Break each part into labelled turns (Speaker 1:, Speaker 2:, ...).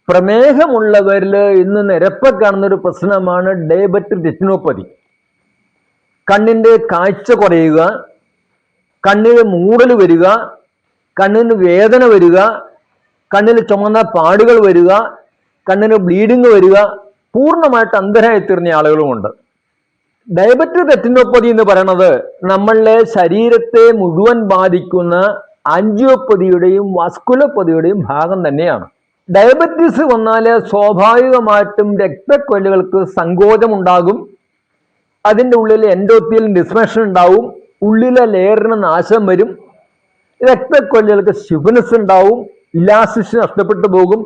Speaker 1: പ്രമേഹമുള്ളവരിൽ ഇന്ന് നിരപ്പ് കാണുന്ന ഒരു പ്രശ്നമാണ് ഡയബറ്റിക് റെറ്റിനോപ്പതി. കണ്ണിന്റെ കാഴ്ച കുറയുക, കണ്ണിന് മൂടൽ വരിക, കണ്ണിന് വേദന വരിക, കണ്ണിൽ ചുമന്ന പാടുകൾ വരിക, കണ്ണിന് ബ്ലീഡിങ് വരിക, പൂർണ്ണമായിട്ട് അന്ധരായി തീർന്ന ആളുകളുമുണ്ട്. ഡയബറ്റിക് റെറ്റിനോപ്പതി എന്ന് പറയുന്നത് നമ്മളുടെ ശരീരത്തെ മുഴുവൻ ബാധിക്കുന്ന ആൻജിയോപ്പതിയുടെയും വാസ്കുലോപ്പതിയുടെയും ഭാഗം തന്നെയാണ്. ഡയബറ്റീസ് വന്നാൽ സ്വാഭാവികമായിട്ടും രക്തക്കൊല്ലുകൾക്ക് സങ്കോചം ഉണ്ടാകും, അതിൻ്റെ ഉള്ളിൽ എൻഡോത്തിയൽ ഡിസ്ഫങ്ഷൻ ഉണ്ടാവും, ഉള്ളിലെ ലെയറിന് നാശം വരും, രക്തക്കൊല്ലുകൾക്ക് സ്റ്റിഫ്നെസ് ഉണ്ടാവും, ഇലാസ്റ്റിസിറ്റി നഷ്ടപ്പെട്ടു പോകും,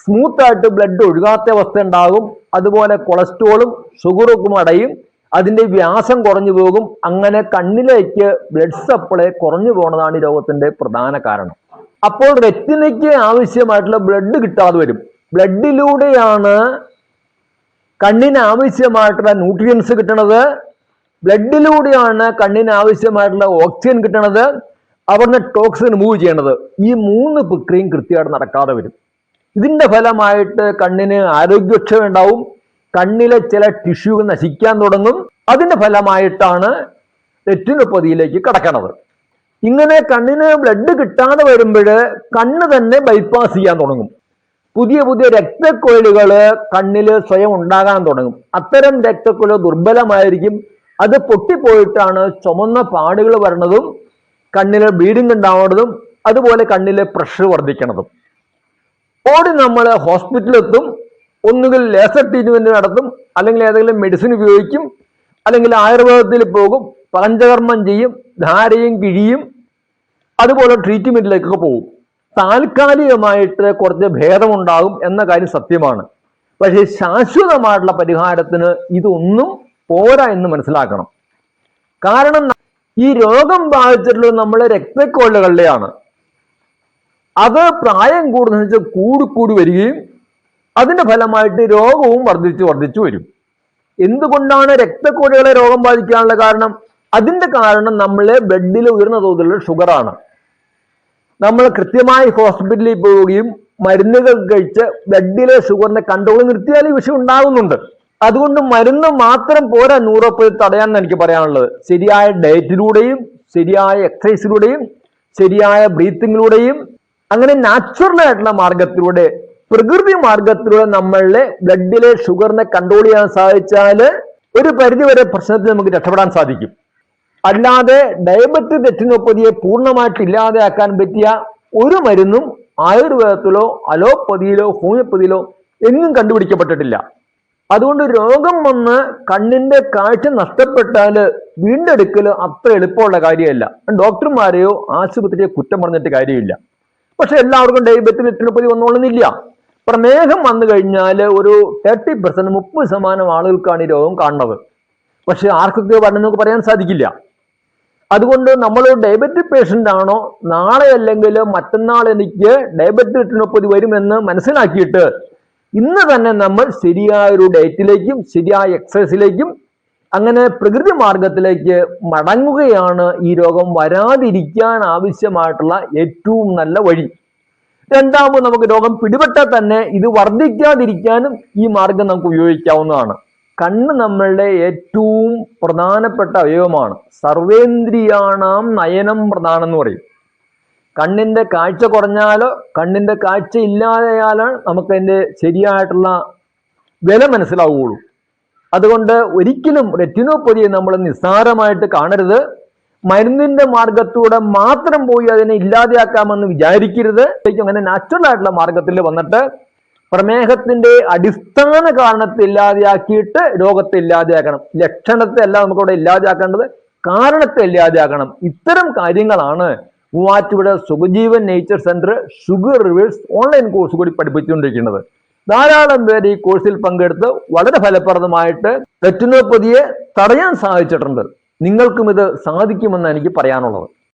Speaker 1: സ്മൂത്തായിട്ട് ബ്ലഡ് ഒഴുകാത്ത അവസ്ഥ ഉണ്ടാകും, അതുപോലെ കൊളസ്ട്രോളും ഷുഗറും അടയും, അതിൻ്റെ വ്യാസം കുറഞ്ഞു പോകും. അങ്ങനെ കണ്ണിലേക്ക് ബ്ലഡ് സപ്ലൈ കുറഞ്ഞു പോകുന്നതാണ് ഈ രോഗത്തിന്റെ പ്രധാന കാരണം. അപ്പോൾ റെറ്റിനയ്ക്ക് ആവശ്യമായിട്ടുള്ള ബ്ലഡ് കിട്ടാതെ വരും. ബ്ലഡിലൂടെയാണ് കണ്ണിന് ആവശ്യമായിട്ടുള്ള ന്യൂട്രിയൻസ് കിട്ടണത്, ബ്ലഡിലൂടെയാണ് കണ്ണിന് ആവശ്യമായിട്ടുള്ള ഓക്സിജൻ കിട്ടണത്, അവിടുന്ന് ടോക്സിൻ മൂവ് ചെയ്യണത്. ഈ 3 പ്രക്രിയയും കൃത്യമായിട്ട് നടക്കാതെ വരും. ഇതിന്റെ ഫലമായിട്ട് കണ്ണിന് ആരോഗ്യക്ഷയം ഉണ്ടാവും, കണ്ണിലെ ചില ടിഷ്യൂകൾ നശിക്കാൻ തുടങ്ങും. അതിന്റെ ഫലമായിട്ടാണ് റെറ്റിനോപ്പതിയിലേക്ക് കടക്കണത്. ഇങ്ങനെ കണ്ണിന് ബ്ലഡ് കിട്ടാതെ വരുമ്പോൾ കണ്ണ് തന്നെ ബൈപ്പാസ് ചെയ്യാൻ തുടങ്ങും. പുതിയ പുതിയ രക്തക്കൊഴലുകൾ കണ്ണിൽ സ്വയം ഉണ്ടാകാൻ തുടങ്ങും. അത്തരം രക്തക്കൊഴൽ ദുർബലമായിരിക്കും. അത് പൊട്ടിപ്പോയിട്ടാണ് ചുമന്ന പാടുകൾ വരണതും കണ്ണിൽ ബ്ലീഡിങ് ഉണ്ടാവുന്നതും അതുപോലെ കണ്ണിലെ പ്രഷർ വർദ്ധിക്കണതും. ഓടി നമ്മൾ ഹോസ്പിറ്റലിലെത്തും, ഒന്നുകിൽ ലേസർ ട്രീറ്റ്മെന്റ് നടത്തും, അല്ലെങ്കിൽ ഏതെങ്കിലും മെഡിസിൻ ഉപയോഗിക്കും, അല്ലെങ്കിൽ ആയുർവേദത്തിൽ പോകും, പഞ്ചകർമ്മം ചെയ്യും, ധാരയും കിഴിയും അതുപോലെ ട്രീറ്റ്മെന്റിലേക്കൊക്കെ പോകും. താൽക്കാലികമായിട്ട് കുറച്ച് ഭേദമുണ്ടാകും എന്ന കാര്യം സത്യമാണ്. പക്ഷേ ശാശ്വതമായിട്ടുള്ള പരിഹാരത്തിന് ഇതൊന്നും പോരാ എന്ന് മനസ്സിലാക്കണം. കാരണം ഈ രോഗം ബാധിച്ചിട്ടുള്ളത് നമ്മളെ രക്തക്കൊഴലുകളുടെയാണ്. അത് പ്രായം കൂടുന്നതിന് കൂടിക്കൂടി വരികയും അതിന്റെ ഫലമായിട്ട് രോഗവും വർദ്ധിച്ചു വരും. എന്തുകൊണ്ടാണ് രക്തക്കൊഴലുകളെ രോഗം ബാധിക്കാനുള്ള കാരണം? അതിന്റെ കാരണം നമ്മളെ ബ്ലഡിൽ ഉയർന്ന തോതിലുള്ള ഷുഗറാണ്. നമ്മൾ കൃത്യമായി ഹോസ്പിറ്റലിൽ പോവുകയും മരുന്നുകൾ കഴിച്ച് ബ്ലഡിലെ ഷുഗറിനെ കൺട്രോൾ നിർത്തിയാൽ ഈ വിഷയം ഉണ്ടാകുന്നുണ്ട്. അതുകൊണ്ട് മരുന്ന് മാത്രം പോരാ ന്യൂറോപ്പതി തടയാൻ എനിക്ക് പറയാനുള്ളത്. ശരിയായ ഡയറ്റിലൂടെയും ശരിയായ എക്സസൈസിലൂടെയും ശരിയായ ബ്രീത്തിങ്ങിലൂടെയും അങ്ങനെ നാച്ചുറൽ ആയിട്ടുള്ള മാർഗത്തിലൂടെ, പ്രകൃതി മാർഗത്തിലൂടെ നമ്മളുടെ ബ്ലഡിലെ ഷുഗറിനെ കൺട്രോൾ ചെയ്യാൻ സാധിച്ചാൽ ഒരു പരിധിവരെ പ്രശ്നത്തിൽ നമുക്ക് രക്ഷപ്പെടാൻ സാധിക്കും. അല്ലാതെ ഡയബറ്റിക് റെറ്റിനോപ്പതിയെ പൂർണ്ണമായിട്ട് ഇല്ലാതെയാക്കാൻ പറ്റിയ ഒരു മരുന്നും ആയുർവേദത്തിലോ അലോപ്പതിയിലോ ഹോമിയോപ്പതിയിലോ എങ്ങും കണ്ടുപിടിക്കപ്പെട്ടിട്ടില്ല. അതുകൊണ്ട് രോഗം വന്ന് കണ്ണിന്റെ കാഴ്ച നഷ്ടപ്പെട്ടാൽ വീണ്ടെടുക്കൽ അത്ര എളുപ്പമുള്ള കാര്യമല്ല. ഡോക്ടർമാരെയോ ആശുപത്രിയോ കുറ്റം പറഞ്ഞിട്ട് കാര്യമില്ല. പക്ഷെ എല്ലാവർക്കും ഡയബറ്റിക് റെറ്റിനോപ്പതി വന്നോളുന്നില്ല. പ്രമേഹം വന്നു കഴിഞ്ഞാൽ ഒരു 30% 30% ആളുകൾക്കാണ് ഈ രോഗം കാണുന്നത്. പക്ഷെ ആർക്കൊക്കെ വരണം നമുക്ക് പറയാൻ സാധിക്കില്ല. അതുകൊണ്ട് നമ്മൾ ഡയബറ്റിക് പേഷ്യൻ്റ് ആണോ, നാളെ അല്ലെങ്കിൽ മറ്റന്നാൾ എനിക്ക് ഡയബറ്റിക് റെറ്റിനോപ്പതി വരുമെന്ന് മനസ്സിലാക്കിയിട്ട് ഇന്ന് തന്നെ നമ്മൾ ശരിയായൊരു ഡയറ്റിലേക്കും ശരിയായ എക്സസൈസിലേക്കും അങ്ങനെ പ്രകൃതി മാർഗത്തിലേക്ക് മടങ്ങുകയാണ് ഈ രോഗം വരാതിരിക്കാൻ ആവശ്യമായിട്ടുള്ള ഏറ്റവും നല്ല വഴി. രണ്ടാമത് നമുക്ക് രോഗം പിടിപെട്ടാൽ തന്നെ ഇത് വർദ്ധിക്കാതിരിക്കാനും ഈ മാർഗം നമുക്ക് ഉപയോഗിക്കാവുന്നതാണ്. കണ്ണ് നമ്മളുടെ ഏറ്റവും പ്രധാനപ്പെട്ട അവയവമാണ്. സർവേന്ദ്രിയാണാം നയനം പ്രധാനം എന്ന് പറയും. കണ്ണിന്റെ കാഴ്ച കുറഞ്ഞാലോ കണ്ണിന്റെ കാഴ്ച ഇല്ലാതെയാലാണ് നമുക്ക് അതിൻ്റെ ശരിയായിട്ടുള്ള വില മനസ്സിലാവുകയുള്ളൂ. അതുകൊണ്ട് ഒരിക്കലും റെറ്റിനോപ്പതിയെ നമ്മൾ നിസ്സാരമായിട്ട് കാണരുത്. മരുന്നിന്റെ മാർഗത്തിലൂടെ മാത്രം പോയി അതിനെ ഇല്ലാതെയാക്കാമെന്ന് വിചാരിക്കരുത്. അങ്ങനെ നാച്ചുറൽ ആയിട്ടുള്ള മാർഗത്തിൽ വന്നിട്ട് പ്രമേഹത്തിന്റെ അടിസ്ഥാന കാരണത്തെ ഇല്ലാതെയാക്കിയിട്ട് രോഗത്തെ ഇല്ലാതെയാക്കണം. ലക്ഷണത്തെ അല്ല നമുക്കവിടെ ഇല്ലാതെയാക്കേണ്ടത്, കാരണത്തെ ഇല്ലാതെയാക്കണം. ഇത്തരം കാര്യങ്ങളാണ് Muvattupuzha Sukhajeevan nature centre sugar reverse online course കൂടി പഠിപ്പിച്ചുകൊണ്ടിരിക്കുന്നത്. ധാരാളം പേര് ഈ കോഴ്സിൽ പങ്കെടുത്ത് വളരെ ഫലപ്രദമായിട്ട് റെറ്റിനോപ്പതിയെ തടയാൻ സാധിച്ചിട്ടുണ്ട്. നിങ്ങൾക്കും ഇത് സാധിക്കുമെന്ന് എനിക്ക് പറയാനുള്ളത്.